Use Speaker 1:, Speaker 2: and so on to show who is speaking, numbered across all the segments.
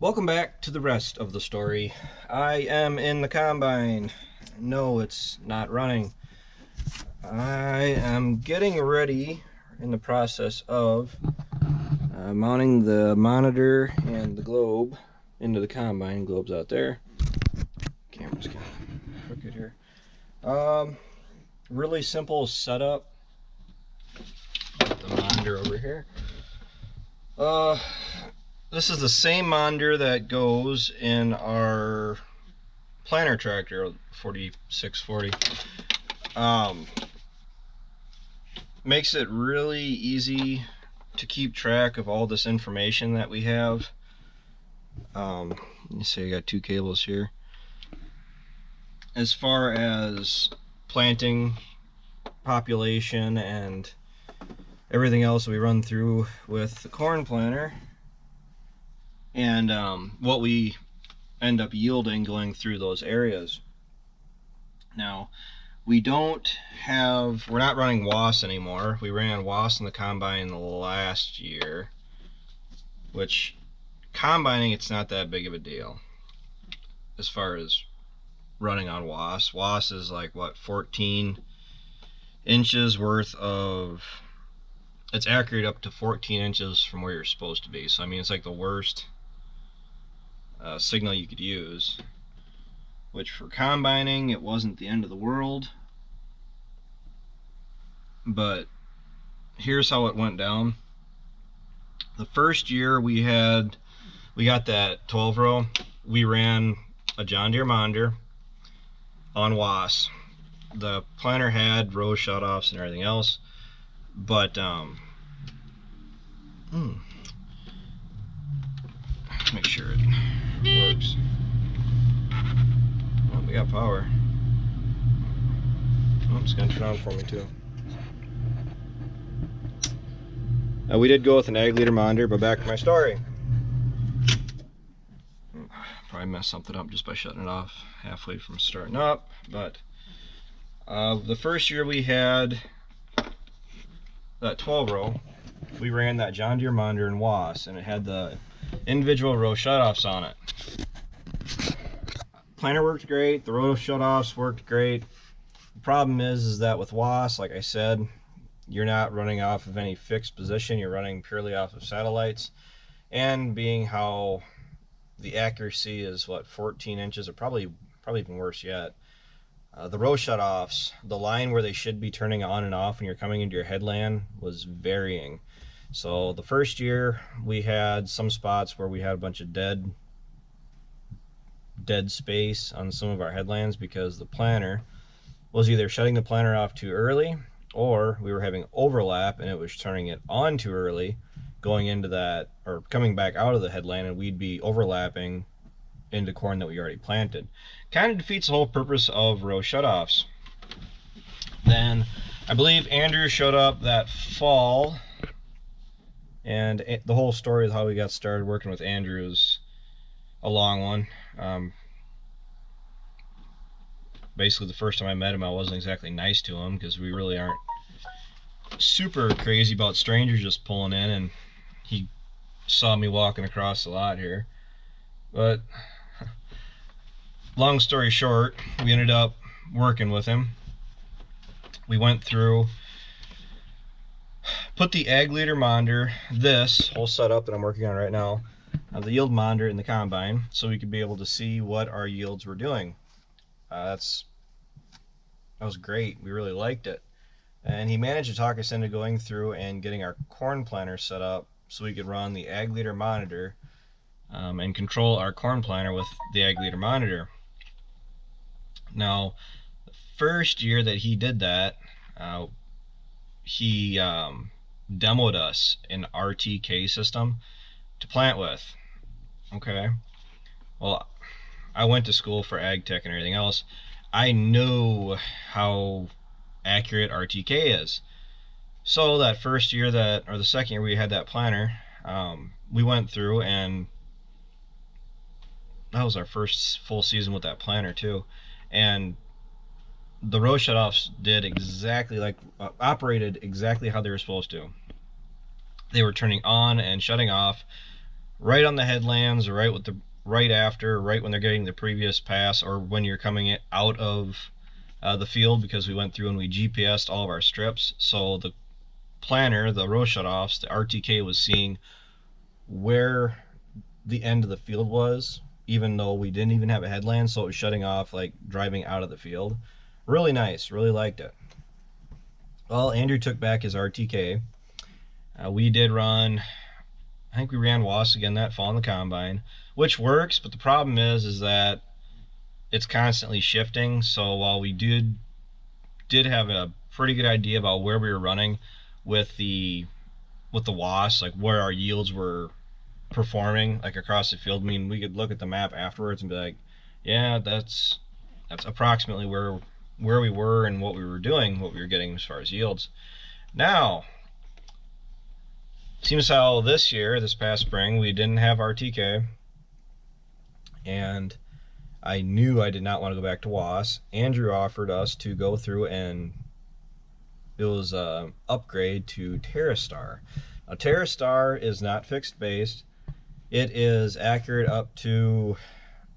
Speaker 1: Welcome back to the rest of the story. I am in the combine. No, it's not running. I am getting ready, in the process of mounting the monitor and the globe into the combine. Globe's out there. Camera's kind of crooked here. Really simple setup. Put the monitor over here. This is the same monitor that goes in our planter tractor, 4640. Makes it really easy to keep track of all this information that we have. You see I got two cables here. As far as planting, population, and everything else we run through with the corn planter, and what we end up yielding going through those areas. Now, we're not running WAS anymore. We ran WAS in the combine last year, which combining, it's not that big of a deal as far as running on WAS. WAS is like, what, 14 inches worth of, it's accurate up to 14 inches from where you're supposed to be. So I mean, it's like the worst signal you could use, which for combining it wasn't the end of the world. But here's how it went down. The first year we got that 12 row, we ran a John Deere monitor on WAS. The planter had row shutoffs and everything else, but make sure it works. Oh, we got power. Oh, it's gonna turn on for me too. We did go with an ag leader monitor, but back to my story. Probably messed something up just by shutting it off halfway from starting up, but the first year we had that 12 row, we ran that John Deere monitor in WAS, and it had the individual row shutoffs on it. Planter worked great, the row shutoffs worked great. The problem is that with WAS, like I said, you're not running off of any fixed position, you're running purely off of satellites, and being how the accuracy is, what, 14 inches, or probably even worse yet, the row shutoffs, the line where they should be turning on and off when you're coming into your headland, was varying. So the first year we had some spots where we had a bunch of dead space on some of our headlands because the planter was either shutting the planter off too early, or we were having overlap and it was turning it on too early, going into that, or coming back out of the headland, and we'd be overlapping into corn that we already planted. Kind of defeats the whole purpose of row shutoffs. Then I believe Andrew showed up that fall, and the whole story of how we got started working with Andrew is a long one. Basically, the first time I met him, I wasn't exactly nice to him because we really aren't super crazy about strangers just pulling in, and he saw me walking across the lot here. But long story short, we ended up working with him. We went through, put the ag leader monitor, this whole setup that I'm working on right now, the yield monitor in the combine, so we could be able to see what our yields were doing. That was great. We really liked it. And he managed to talk us into going through and getting our corn planter set up so we could run the ag leader monitor and control our corn planter with the ag leader monitor. Now, the first year that he did that, he demoed us an RTK system to plant with. Okay, well, I went to school for ag tech and everything else. I know how accurate RTK is. So that first year or the second year we had that planter, we went through, and that was our first full season with that planter too. And the row shutoffs did exactly like, operated exactly how they were supposed to. They were turning on and shutting off right on the headlands, or right after, right when they're getting the previous pass, or when you're coming out of the field, because we went through and we GPSed all of our strips. So the planner, the row shutoffs, the RTK was seeing where the end of the field was, even though we didn't even have a headland, so it was shutting off like driving out of the field. Really nice, really liked it. Well, Andrew took back his RTK. We did run, I think we ran WAS again that fall in the combine, which works, but the problem is that it's constantly shifting. So while we did have a pretty good idea about where we were running with the WAS, like where our yields were performing like across the field. I mean, we could look at the map afterwards and be like, yeah, that's approximately where we were and what we were doing, what we were getting as far as yields. Now, seems how this year, this past spring, we didn't have RTK, and I knew I did not want to go back to WAS. Andrew offered us to go through, and it was an upgrade to TerraStar. Now, TerraStar is not fixed based. It is accurate up to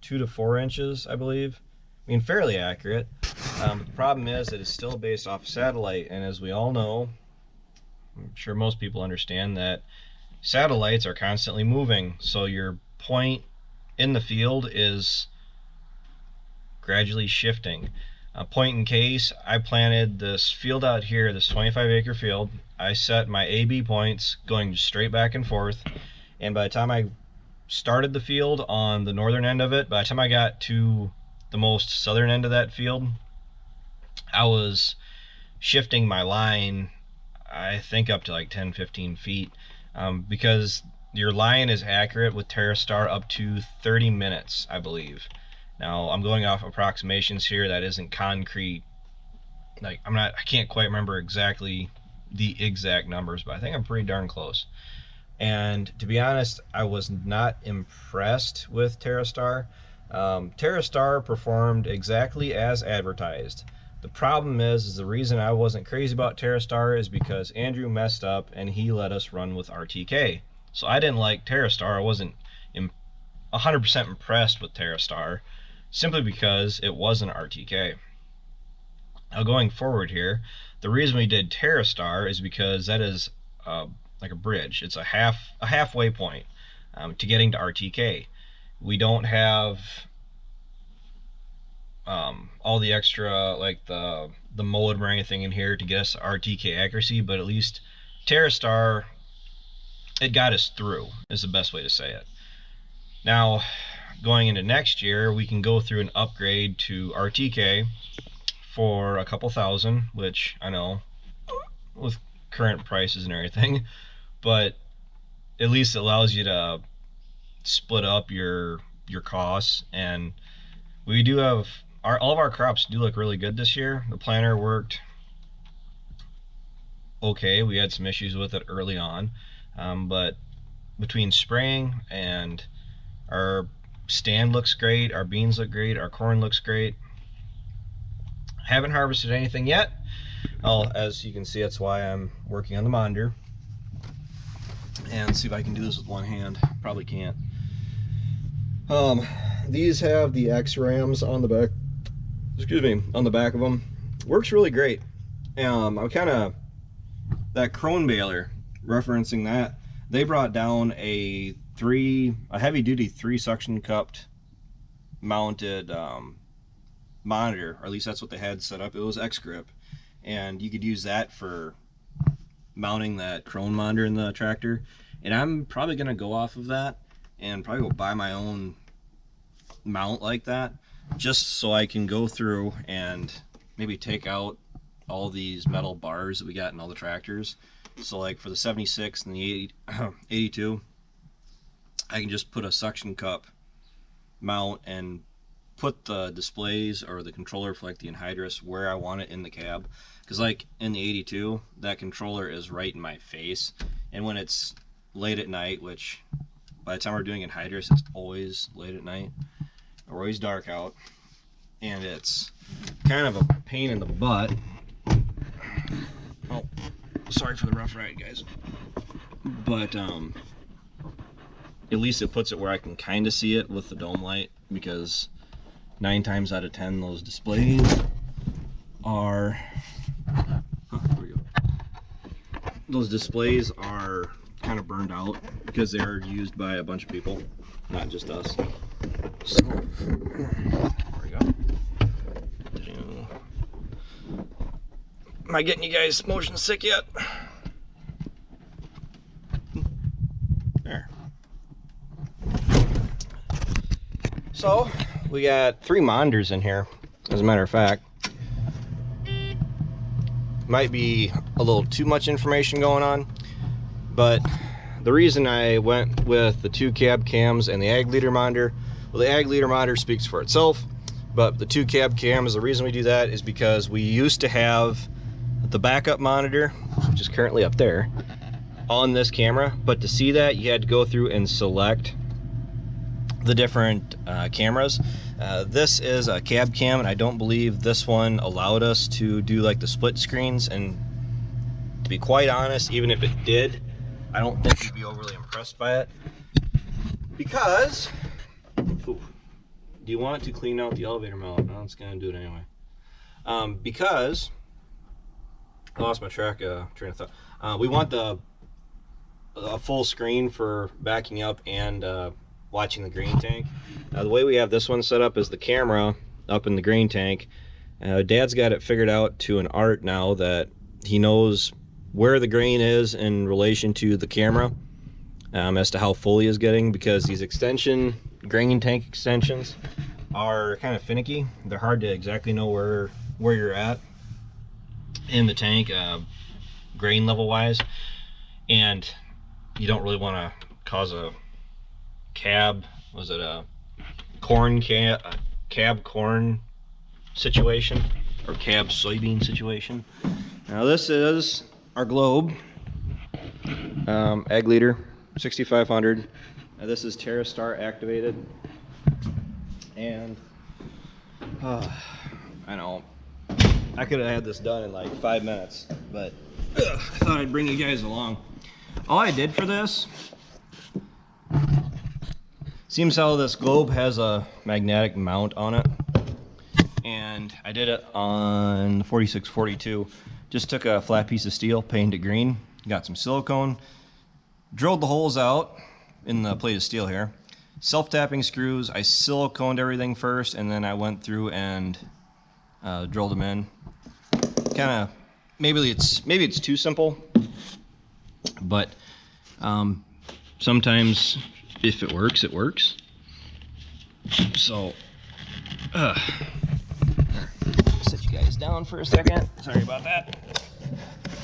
Speaker 1: 2 to 4 inches, I believe. I mean, fairly accurate. But the problem is that it's still based off satellite, and as we all know, I'm sure most people understand that satellites are constantly moving. So your point in the field is gradually shifting. Point in case, I planted this field out here, this 25-acre field. I set my AB points going straight back and forth, and by the time I started the field on the northern end of it, by the time I got to the most southern end of that field, I was shifting my line, I think up to like 10-15 feet, because your line is accurate with TerraStar up to 30 minutes, I believe. Now, I'm going off approximations here. That isn't concrete. Like, I can't quite remember exactly the exact numbers, but I think I'm pretty darn close. And to be honest, I was not impressed with TerraStar. TerraStar performed exactly as advertised. The problem is the reason I wasn't crazy about TerraStar is because Andrew messed up and he let us run with RTK. So I didn't like TerraStar. I wasn't 100% impressed with TerraStar, simply because it wasn't RTK. Now, going forward here, the reason we did TerraStar is because that is like a bridge. It's a halfway point to getting to RTK. We don't have all the extra, like the modem or anything in here to get us RTK accuracy, but at least TerraStar, it got us through, is the best way to say it. Now, going into next year, we can go through an upgrade to RTK for a couple thousand, which I know with current prices and everything, but at least it allows you to split up your costs. And we do have all of our crops do look really good this year. The planter worked okay. We had some issues with it early on, but between spraying and our stand looks great, our beans look great, our corn looks great. Haven't harvested anything yet. Well, as you can see, that's why I'm working on the monitor. And see if I can do this with one hand. Probably can't. These have the X-rams on the back. Excuse me, on the back of them. Works really great. I kind of, that Krone baler, referencing that, they brought down a heavy-duty 3 suction cupped mounted monitor, or at least that's what they had set up. It was X-grip, and you could use that for mounting that Krone monitor in the tractor. And I'm probably gonna go off of that and probably go buy my own mount like that, just so I can go through and maybe take out all these metal bars that we got in all the tractors. So like for the 76 and the 82, I can just put a suction cup mount and put the displays or the controller for like the anhydrous where I want it in the cab. Because like in the 82, that controller is right in my face, and when it's late at night, which by the time we're doing anhydrous, it's always late at night, or always dark out, and it's kind of a pain in the butt. Oh, sorry for the rough ride, guys. But at least it puts it where I can kind of see it with the dome light, because 9 times out of 10 those displays are those displays are kind of burned out because they're used by a bunch of people, not just us. So there we go. Am I getting you guys motion sick yet? There. So we got 3 monitors in here, as a matter of fact. Might be a little too much information going on, but the reason I went with the 2 cab cams and the ag leader monitor, well, the ag leader monitor speaks for itself, but the 2 cab cams, the reason we do that is because we used to have the backup monitor, which is currently up there, on this camera, but to see that you had to go through and select the different cameras. This is a cab cam, and I don't believe this one allowed us to do like the split screens, and to be quite honest, even if it did, I don't think you'd be overly impressed by it, because do you want to clean out the elevator mount? No, it's gonna do it anyway. Because I lost my train of thought. We want a full screen for backing up and watching the grain tank. The way we have this one set up is the camera up in the grain tank. Dad's got it figured out to an art now that he knows where the grain is in relation to the camera, as to how full he is getting, because these grain tank extensions are kind of finicky. They're hard to exactly know where you're at in the tank, grain level wise, and you don't really want to cause a cab corn situation, or cab soybean situation. Now this is our globe, ag leader 6500. Now this is TerraStar activated, and I know I could have had this done in like 5 minutes, but I thought I'd bring you guys along. All I did for this, seems how this globe has a magnetic mount on it, and I did it on 4642. Just took a flat piece of steel, painted it green, got some silicone, drilled the holes out in the plate of steel here, self-tapping screws. I siliconed everything first, and then I went through and drilled them in. Kind of, maybe it's too simple, but sometimes if it works, it works. So sit you guys down for a second. Sorry about that.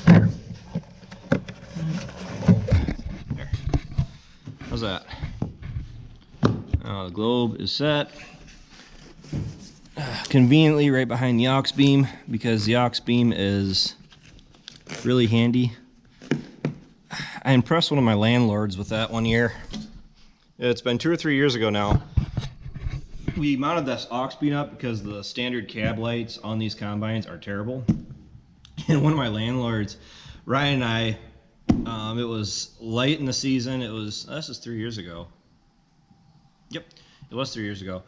Speaker 1: There. How's that? The globe is set conveniently right behind the aux beam, because the aux beam is really handy. I impressed one of my landlords with that one year. It's been 2 or 3 years ago now. We mounted this aux beam up because the standard cab lights on these combines are terrible. And one of my landlords, Ryan and I, it was late in the season. This is 3 years ago. Yep, it was 3 years ago.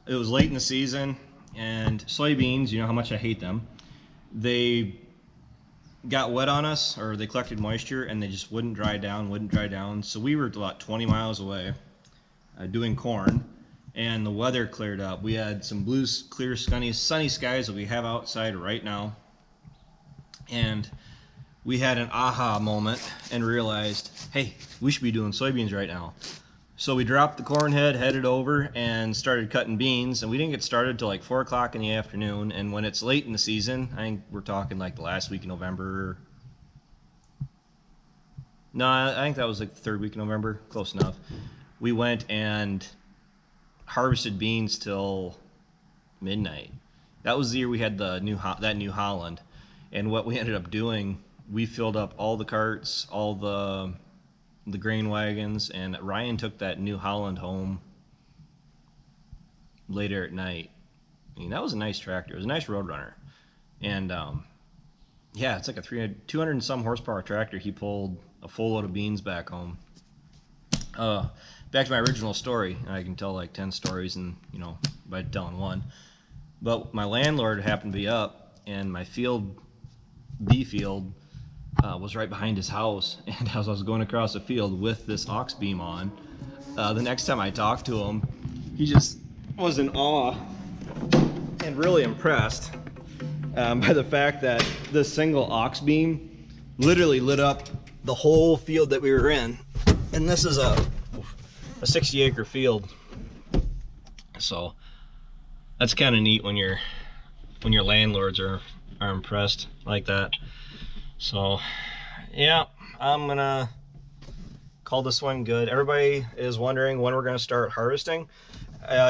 Speaker 1: It was late in the season, and soybeans, you know how much I hate them. They got wet on us, or they collected moisture, and they just wouldn't dry down. So we were about 20 miles away doing corn, and the weather cleared up. We had some blue, clear, sunny skies that we have outside right now, and we had an aha moment and realized, hey, we should be doing soybeans right now. So we dropped the corn head, headed over, and started cutting beans, and we didn't get started till like 4 o'clock in the afternoon. And when it's late in the season, I think we're talking like the last week of November. No, I think that was like the 3rd week of November, close enough. We went and harvested beans till midnight. That was the year we had the New Holland. And what we ended up doing, we filled up all the carts, all the grain wagons, and Ryan took that New Holland home later at night. I mean, that was a nice tractor. It was a nice road runner. And yeah, it's like a 200 and some horsepower tractor. He pulled a full load of beans back home. back to my original story. I can tell like 10 stories, and by telling one. But my landlord happened to be up, and my B field, was right behind his house. And as I was going across the field with this aux beam on, the next time I talked to him, he just was in awe and really impressed by the fact that this single aux beam literally lit up the whole field that we were in. And this is a 60-acre field, so that's kind of neat when your landlords are impressed like that. So yeah, I'm gonna call this one good. Everybody is wondering when we're gonna start harvesting.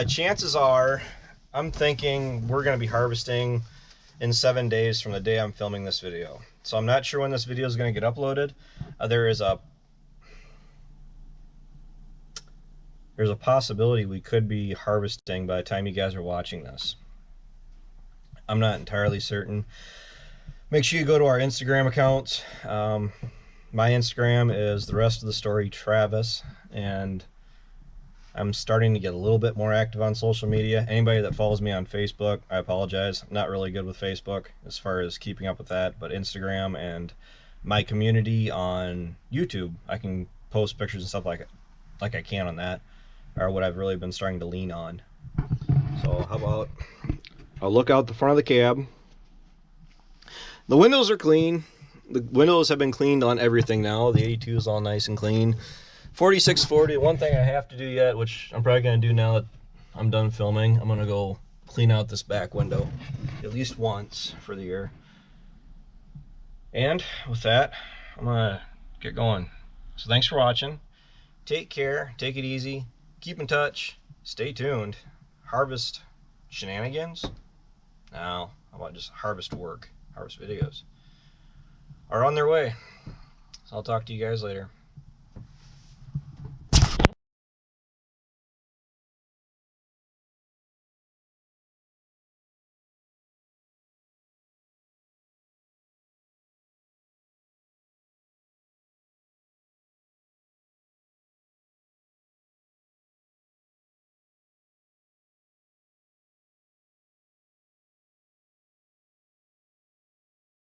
Speaker 1: Chances are, I'm thinking we're gonna be harvesting in 7 days from the day I'm filming this video. So I'm not sure when this video is gonna get uploaded. There's a possibility we could be harvesting by the time you guys are watching this. I'm not entirely certain. Make sure you go to our Instagram accounts. My Instagram is the rest of the story Travis, and I'm starting to get a little bit more active on social media. Anybody that follows me on Facebook, I apologize. I'm not really good with Facebook as far as keeping up with that, but Instagram and my community on YouTube, I can post pictures and stuff like I can on that, are what I've really been starting to lean on. So how about I'll look out the front of the cab. The windows are clean. The windows have been cleaned on everything now. The 82 is all nice and clean. 4640, one thing I have to do yet, which I'm probably going to do now that I'm done filming, I'm going to go clean out this back window at least once for the year. And with that, I'm going to get going. So thanks for watching. Take care. Take it easy. Keep in touch. Stay tuned. Harvest shenanigans? No, how about just harvest work? Harvest videos are on their way. So I'll talk to you guys later.